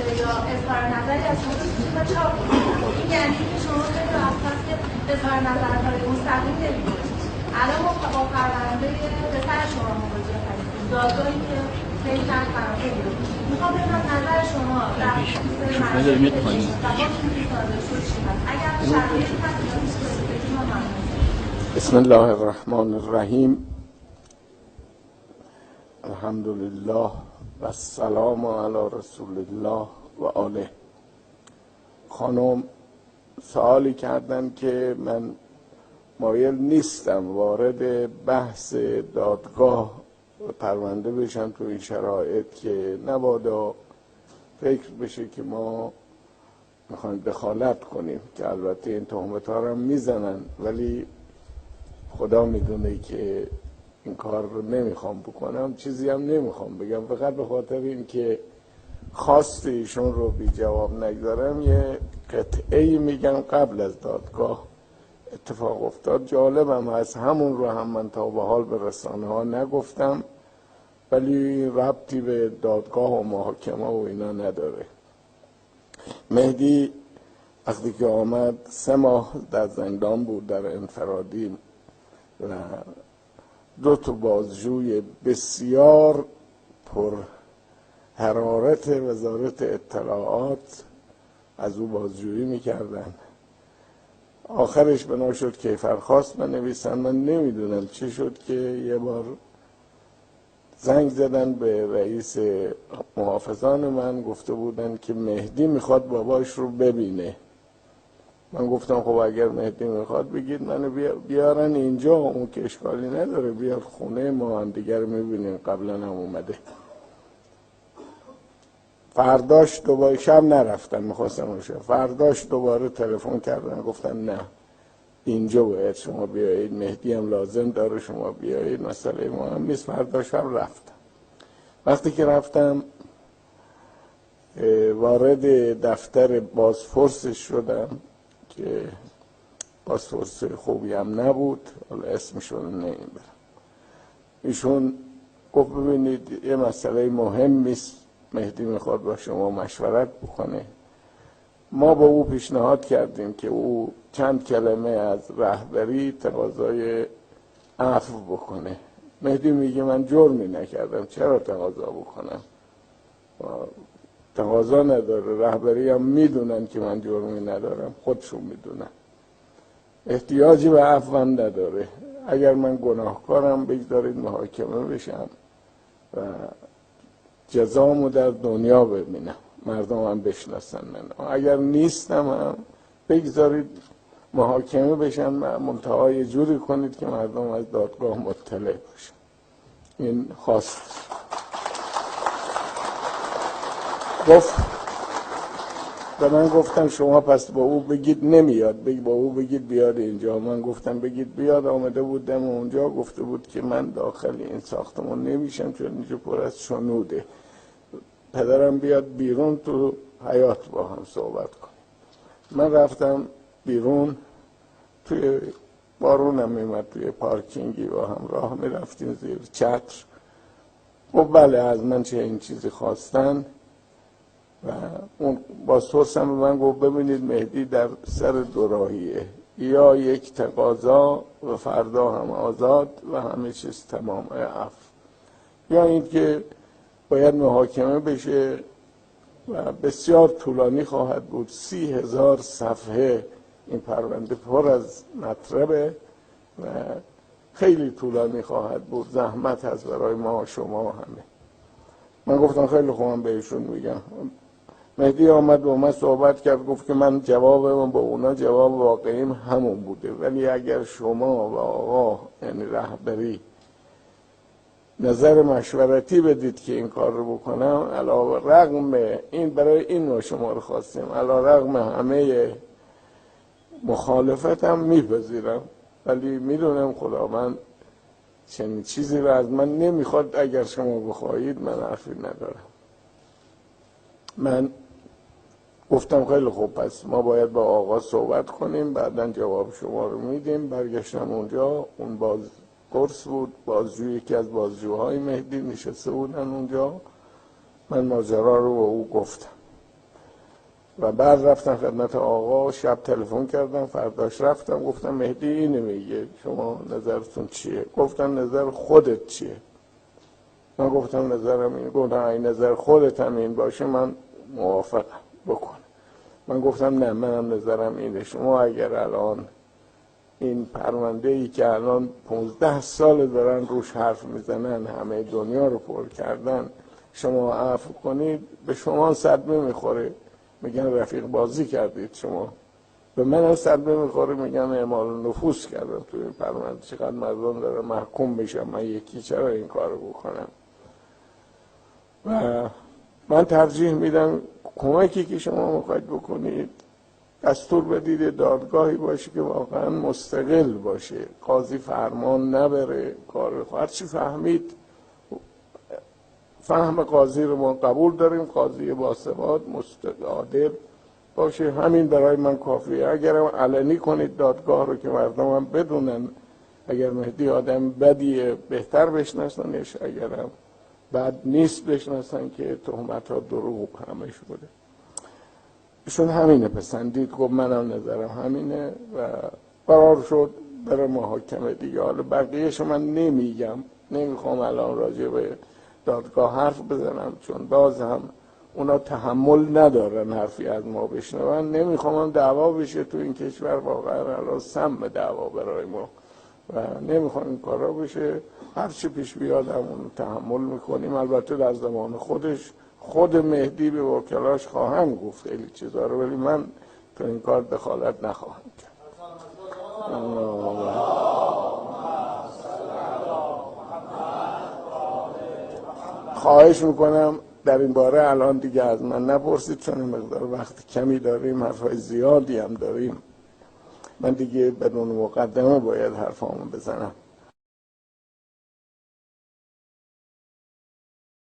باشه یا اظهار نظری از شما تو چاپ کنید. این یعنی که شما خیلی راحت که اظهار نظرهای مستقیم نمی‌کنید. الان ما با پرونده پسر شما مواجه هستیم. دادگاهی که خیلی چند پرونده بود. میخوام بدونم نظر شما در خصوص مرحله پیش و با چیزی صادر شد چی هست؟ اگر شرایطی هست یا میشه بگید ما ممنون. بسم الله الرحمن الرحیم. الحمدلله و السلام علی رسول الله و آله. خانم سوالی کردن که من مایل نیستم وارد بحث دادگاه و پرونده بشم تو این شرایط که نبادا فکر بشه که ما میخوایم دخالت کنیم، که البته این تهمت ها رو میزنن ولی خدا میدونه که این کار رو نمیخوام بکنم، چیزی هم نمیخوام بگم، فقط به خاطر این که خواست ایشون رو بی جواب نگذارم یه قطعه میگم قبل از دادگاه اتفاق افتاد. جالبم هست، همون رو هم من تا به حال به رسانه ها نگفتم ولی ربطی به دادگاه و محاکمه و اینا نداره. مهدی وقتی که آمد 3 ماه در زندان بود در انفرادی و 2 بازجوی بسیار پر حرارت وزارت اطلاعات از او بازجویی میکردن. آخرش بنا شد کیفرخواست بنویسن. من نمیدونم چی شد که یه بار زنگ زدن به رئیس محافظان من، گفته بودن که مهدی میخواد باباش رو ببینه. من گفتم خب اگر مهدی میخواد بگید منو بیارن اینجا، اون که اشکالی نداره، بیار خونه ما هم دیگر میبینیم، قبلا هم اومده. فرداش دوباره شب نرفتم، میخواستم باشه، فرداش دوباره تلفن کردن گفتن نه اینجا باید شما بیایید، مهدی هم لازم داره شما بیایید، مسئله مهم نیست. فرداش شب رفتم. وقتی که رفتم وارد دفتر بازپرسش شدم که بازپرس خوبی هم نبود، حالا اسمشون نمیبرم. ایشون گفت ببینید یه مسئله مهم است، مهدی میخواد با شما مشورت بکنه. ما با او پیشنهاد کردیم که او چند کلمه از رهبری تقاضای عفو بکنه. مهدی میگه من جرمی نکردم، چرا تقاضا بکنم؟ تقاضا نداره، رهبری هم میدونن که من جرمی ندارم، خودشون میدونن، احتیاجی به عفو نداره. اگر من گناهکارم بگذارید محاکمه بشم و جزامو در دنیا ببینم، مردم هم بشناسن من. اگر نیستم هم بگذارید محاکمه بشم، منتها یه جوری کنید که مردم از دادگاه مطلع باشن. این خواست. گفت و من گفتم شما پس با او بگید نمیاد، با او بگید بیاد اینجا. من گفتم بگید بیاد. آمده بود دم اونجا، گفته بود که من داخل این ساختمان نمیشم چون اینجا پر از شنوده، پدرم بیاد بیرون تو حیاط با هم صحبت کنیم. من رفتم بیرون، توی بارونم میمد، توی پارکینگی با هم راه میرفتیم زیر چتر. و بله از من چه این چیزی خواستن و اون بازپرسم به من گفت ببینید مهدی در سر دوراهیه، یا یک تقاضا و فردا هم آزاد و همه چیز تمام عفو، یا این که باید محاکمه بشه و بسیار طولانی خواهد بود. 30,000 صفحه این پرونده پر از مطلبه و خیلی طولانی خواهد بود، زحمت هست برای ما شما همه. من گفتم خیلی خوبم بهشون میگم. مهدی آمد با من صحبت کرد، گفت که من جوابم با اونا جواب واقعیم همون بوده، ولی اگر شما و آقا یعنی رهبری نظر مشورتی بدید که این کار رو بکنم، علی رغم این برای این ما شما رو خواستیم، علی رغم همه مخالفتم میپذیرم، ولی میدونم خداوند چنین چیزی رو از من نمیخواد. اگر شما بخواهید من حرفی ندارم. من گفتم خیلی خوب، پس ما باید با آقا صحبت کنیم، بعداً جواب شما رو میدیم. برگشتم اونجا، اون بازپرس بود، بازجویی که از بازجوهای مهدی نشسته بودن اونجا. من ماجرا رو با او گفتم. و بعد رفتم خدمت آقا، شب تلفن کردم، فرداش رفتم گفتم مهدی اینو میگه، شما نظرتون چیه؟ گفتن نظر خودت چیه؟ من گفتم نظرم این. گفتم این نظر خودت هم این باشه من موافقم بکن. من گفتم نه، منم نظرم اینه. شما اگر الان این پرونده ای که الان 15 سال دارن روش حرف میزنن، همه دنیا رو پر کردن، شما عفو کنید، به شما صدمه میخوره، میگن رفیق بازی کردید شما. به من هم صدمه میخوره، میگن اعمال نفوذ کردم توی این پرونده، چقدر مردم دارن محکوم بشن، من یکی چرا این کارو بکنم؟ و من ترجیح میدم کمکی که شما میخواید بکنید دستور بدید دادگاهی باشه که واقعا مستقل باشه، قاضی فرمان نبره، کار هرچی فهمید. فهم قاضی رو ما قبول داریم، قاضی باثبات عادل باشه، همین برای من کافیه. اگرم علنی کنید دادگاه رو که مردم هم بدونن، اگر مهدی آدم بدیه بهتر بشناسنش، اگرم بد نیست بشناسن که تهمت ها دروغ همش بوده. ایشون همینه پسندید، گفت منم نظرم همینه و قرار شد بره محاکمه دیگه. حالا بقیه‌اش من نمیگم، نمیخوام الان راجع به دادگاه حرف بزنم، چون باز هم اونا تحمل ندارن حرفی از ما بشنون. نمیخوام دعوا بشه تو این کشور، واقعا الان سم دعوا برای ما و نمیخوام این کارا بشه. هر چی پیش بیاد همون تحمل میکنیم. البته در زمان خودش خود مهدی به وکلاش خواهم گفت خیلی چیزا رو، ولی من تو این کار دخالت نخواهم کرد. خواهش میکنم در این باره الان دیگه از من نپرسید، چون مقدار وقت کمی داریم، حرفای زیادی هم داریم. من دیگه بدون مقدمه باید حرفامو بزنم.